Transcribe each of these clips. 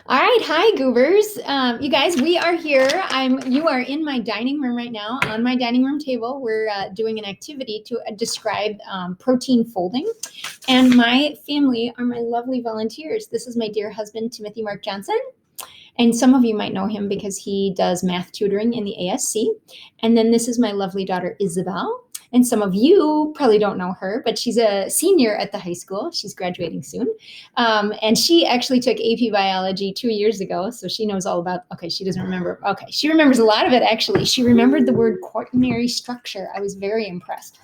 All right, hi goobers. You guys, we are here. You are in my dining room right now. On my dining room table, we're doing an activity to describe protein folding. And my family are my lovely volunteers. This is my dear husband, Timothy Mark Johnson. And some of you might know him because he does math tutoring in the ASC. And then this is my lovely daughter, Isabel. And some of you probably don't know her, but she's a senior at the high school. She's graduating soon. And she actually took AP biology 2 years ago. So she knows all about, okay, she doesn't remember. Okay, she remembers a lot of it, actually. She remembered the word quaternary structure. I was very impressed.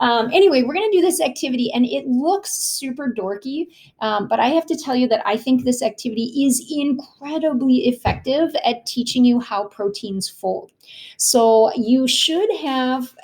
Anyway, we're going to do this activity, and it looks super dorky, but I have to tell you that I think this activity is incredibly effective at teaching you how proteins fold. So you should have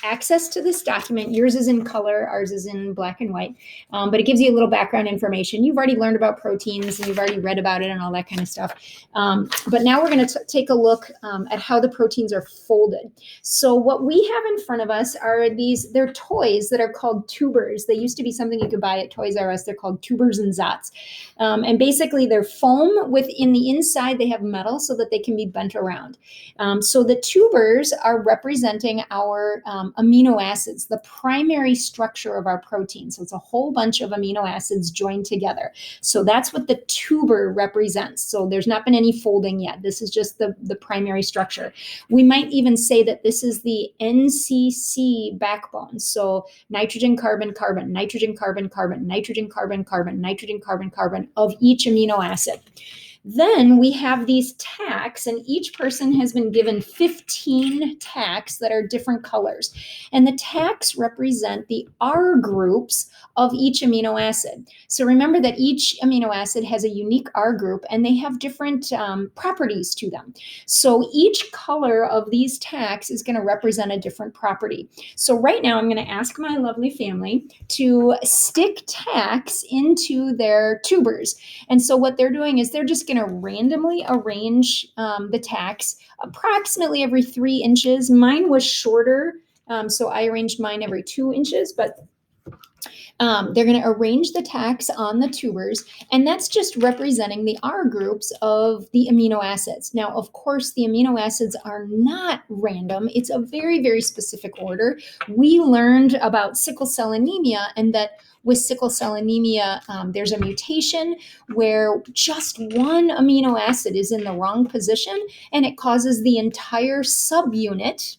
access to this document. Yours is in color, ours is in black and white, but it gives you a little background information. You've already learned about proteins, and you've already read about it and all that kind of stuff. But now we're going to take a look at how the proteins are folded. So what we have in front of us are they're toys that are called Toobers. They used to be something you could buy at Toys R Us. They're called Toobers and Zots. And basically they're foam within the inside, they have metal so that they can be bent around. So the Toobers are representing our amino acids, the primary structure of our protein. So it's a whole bunch of amino acids joined together. So that's what the Toober represents. So there's not been any folding yet. This is just the primary structure. We might even say that this is the NCC backbone. So nitrogen, carbon, carbon, nitrogen, carbon, carbon, nitrogen, carbon, carbon, nitrogen, carbon, carbon of each amino acid. Then we have these tacks, and each person has been given 15 tacks that are different colors. And the tacks represent the R groups of each amino acid. So remember that each amino acid has a unique R group, and they have different properties to them. So each color of these tacks is going to represent a different property. So right now I'm going to ask my lovely family to stick tacks into their Toobers. And so what they're doing is they're just going to randomly arrange the tacks approximately every 3 inches. Mine was shorter, so I arranged mine every 2 inches, but they're going to arrange the tacks on the Toobers, and that's just representing the R groups of the amino acids. Now, of course, the amino acids are not random. It's a very, very specific order. We learned about sickle cell anemia, and that with sickle cell anemia, there's a mutation where just one amino acid is in the wrong position, and it causes the entire subunit.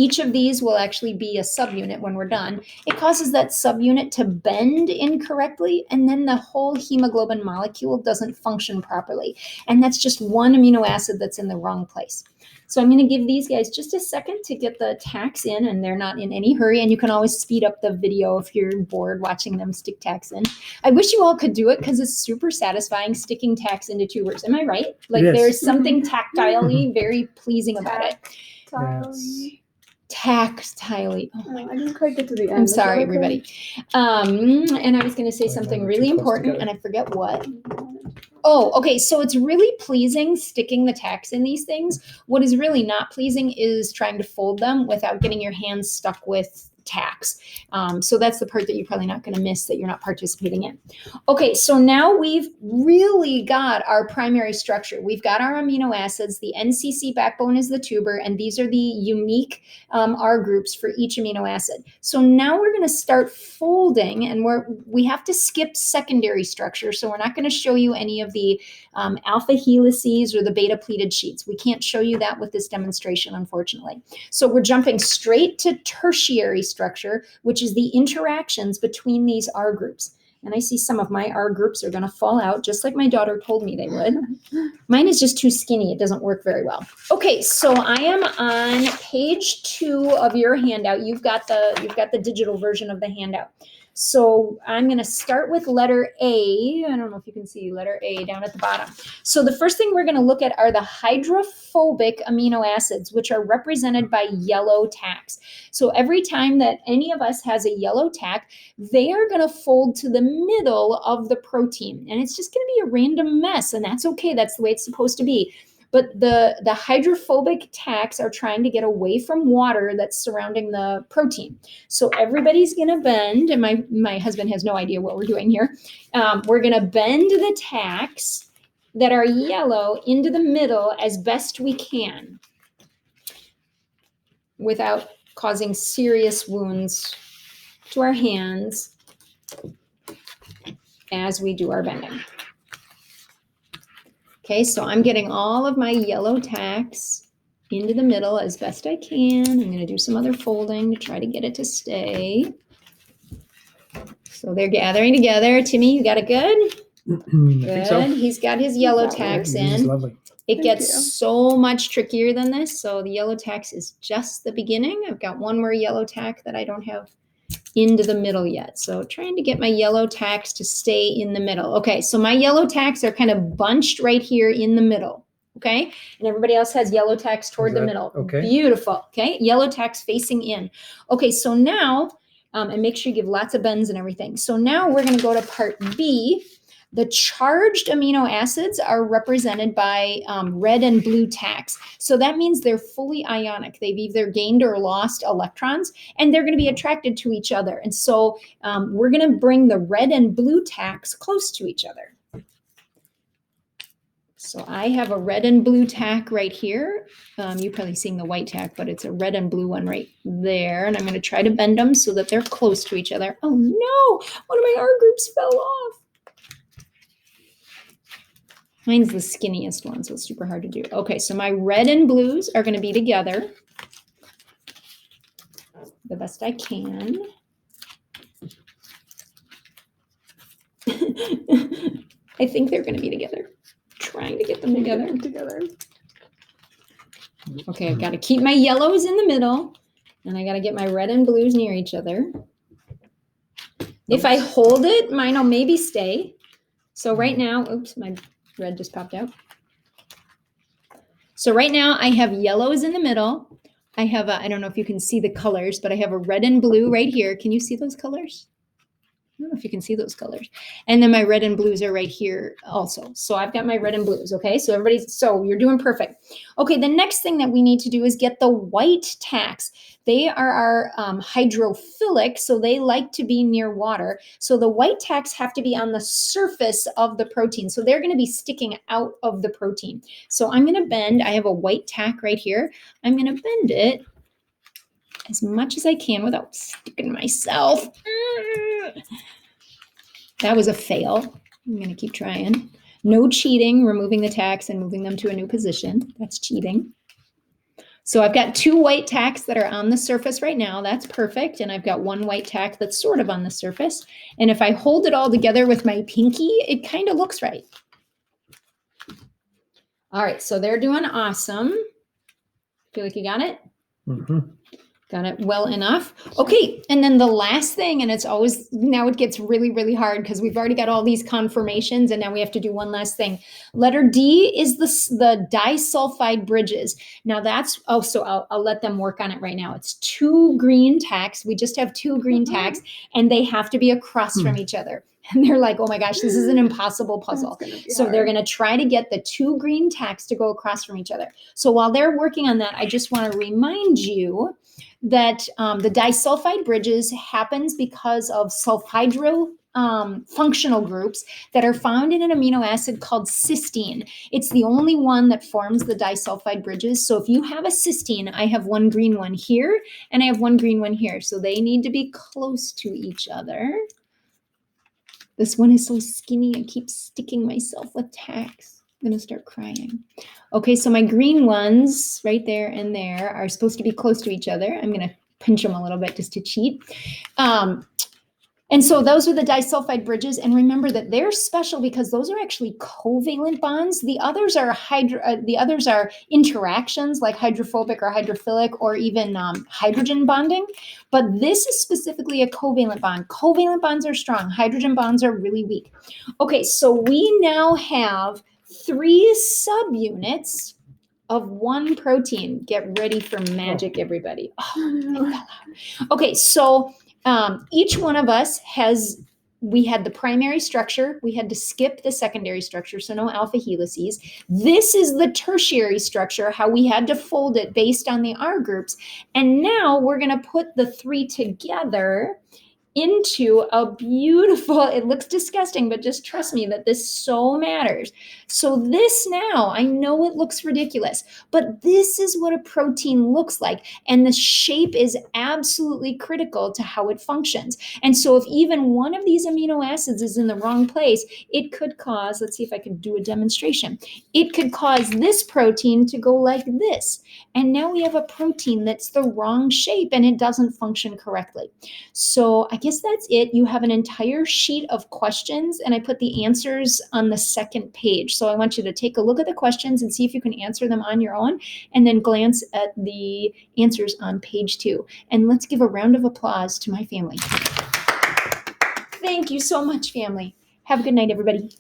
Each of these will actually be a subunit when we're done. It causes that subunit to bend incorrectly, and then the whole hemoglobin molecule doesn't function properly. And that's just one amino acid that's in the wrong place. So I'm going to give these guys just a second to get the tacks in, and they're not in any hurry. And you can always speed up the video if you're bored watching them stick tacks in. I wish you all could do it because it's super satisfying sticking tacks into Toobers. Am I right? Like there's something tactilely very pleasing about it. Tactilely. Oh my I didn't quite get to the end. I'm sorry, everybody. And I was going to say something really important, and I forget what. Oh, okay. So it's really pleasing sticking the tacks in these things. What is really not pleasing is trying to fold them without getting your hands stuck with tacks. So that's the part that you're probably not going to miss that you're not participating in. Okay, so now we've really got our primary structure. We've got our amino acids. The NCC backbone is the Toober, and these are the unique R groups for each amino acid. So now we're going to start folding, and we have to skip secondary structure. So we're not going to show you any of the alpha helices or the beta pleated sheets. We can't show you that with this demonstration, unfortunately. So we're jumping straight to tertiary structure, which is the interactions between these R groups. And I see some of my R groups are going to fall out, just like my daughter told me they would. Mine is just too skinny. It doesn't work very well. Okay, so I am on page 2 of your handout. You've got the digital version of the handout. So I'm going to start with letter A. I don't know if you can see letter A down at the bottom. So the first thing we're going to look at are the hydrophobic amino acids, which are represented by yellow tacks. So every time that any of us has a yellow tack, they are going to fold to the middle of the protein. And it's just going to be a random mess, and that's okay. That's the way it's supposed to be. But the hydrophobic tacks are trying to get away from water that's surrounding the protein. So everybody's going to bend, and my husband has no idea what we're doing here. We're going to bend the tacks that are yellow into the middle as best we can without causing serious wounds to our hands as we do our bending. Okay, so I'm getting all of my yellow tacks into the middle as best I can. I'm going to do some other folding to try to get it to stay. So they're gathering together. Timmy, you got it good? I think so. He's got his yellow tacks This is in. lovely. It gets so much trickier than this. So the yellow tacks is just the beginning. I've got one more yellow tack that I don't have into the middle yet. So trying to get my yellow tacks to stay in the middle. Okay, so my yellow tacks are kind of bunched right here in the middle. Okay, and everybody else has yellow tacks toward the middle. Okay. Beautiful. Okay, yellow tacks facing in. Okay, so now, and make sure you give lots of bends and everything. So now we're going to go to part B. The charged amino acids are represented by red and blue tacks. So that means they're fully ionic. They've either gained or lost electrons, and they're going to be attracted to each other. And so we're going to bring the red and blue tacks close to each other. So I have a red and blue tack right here. You're probably seeing the white tack, but it's a red and blue one right there. And I'm going to try to bend them so that they're close to each other. Oh no, one of my R groups fell off. Mine's the skinniest one, so it's super hard to do. Okay, so my red and blues are going to be together the best I can. I think they're going to be together. Trying to get them together. Okay, I've got to keep my yellows in the middle, and I got to get my red and blues near each other. If I hold it, mine will maybe stay. So right now, oops, my red just popped out. So right now I have yellows in the middle. I have I don't know if you can see the colors, but I have a red and blue right here. Can you see those colors? I don't know if you can see those colors. And then my red and blues are right here also. So I've got my red and blues, okay? So so you're doing perfect. Okay, the next thing that we need to do is get the white tacks. They are our hydrophilic, so they like to be near water. So the white tacks have to be on the surface of the protein. So they're gonna be sticking out of the protein. So I'm gonna bend, I have a white tack right here. I'm gonna bend it as much as I can without sticking myself. That was a fail. I'm going to keep trying. No cheating, removing the tacks and moving them to a new position. That's cheating. So I've got two white tacks that are on the surface right now. That's perfect. And I've got one white tack that's sort of on the surface. And if I hold it all together with my pinky, it kind of looks right. All right, so they're doing awesome. Feel like you got it? Mm-hmm. Got it well enough. Okay, and then the last thing, and it's always, now it gets really, really hard because we've already got all these conformations and now we have to do one last thing. Letter D is the disulfide bridges. Now that's, so I'll let them work on it right now. It's two green tacks. We just have two green tacks and they have to be across from each other. And they're like, oh my gosh, this is an impossible puzzle. So they're going to try to get the two green tacks to go across from each other. So while they're working on that, I just want to remind you that the disulfide bridges happens because of sulfhydryl functional groups that are found in an amino acid called cysteine. It's the only one that forms the disulfide bridges. So if you have a cysteine, I have one green one here and I have one green one here. So they need to be close to each other. This one is so skinny, I keep sticking myself with tacks. I'm gonna start crying. Okay, so my green ones right there and there are supposed to be close to each other. I'm gonna pinch them a little bit just to cheat. And so those are the disulfide bridges. And remember that they're special because those are actually covalent bonds. The others are interactions like hydrophobic or hydrophilic or even hydrogen bonding. But this is specifically a covalent bond. Covalent bonds are strong. Hydrogen bonds are really weak. Okay, so we now have 3 subunits of one protein. Get ready for magic, everybody. Oh, it fell out. Okay, so each one of us we had the primary structure. We had to skip the secondary structure, so no alpha helices. This is the tertiary structure, how we had to fold it based on the R groups. And now we're going to put the 3 together into a beautiful, it looks disgusting, but just trust me that this so matters. So this now, I know it looks ridiculous, but this is what a protein looks like. And the shape is absolutely critical to how it functions. And so if even one of these amino acids is in the wrong place, it could cause, let's see if I can do a demonstration. It could cause this protein to go like this. And now we have a protein that's the wrong shape and it doesn't function correctly. So I guess that's it. You have an entire sheet of questions and I put the answers on the second page. So I want you to take a look at the questions and see if you can answer them on your own and then glance at the answers on page 2. And let's give a round of applause to my family. Thank you so much, family. Have a good night, everybody.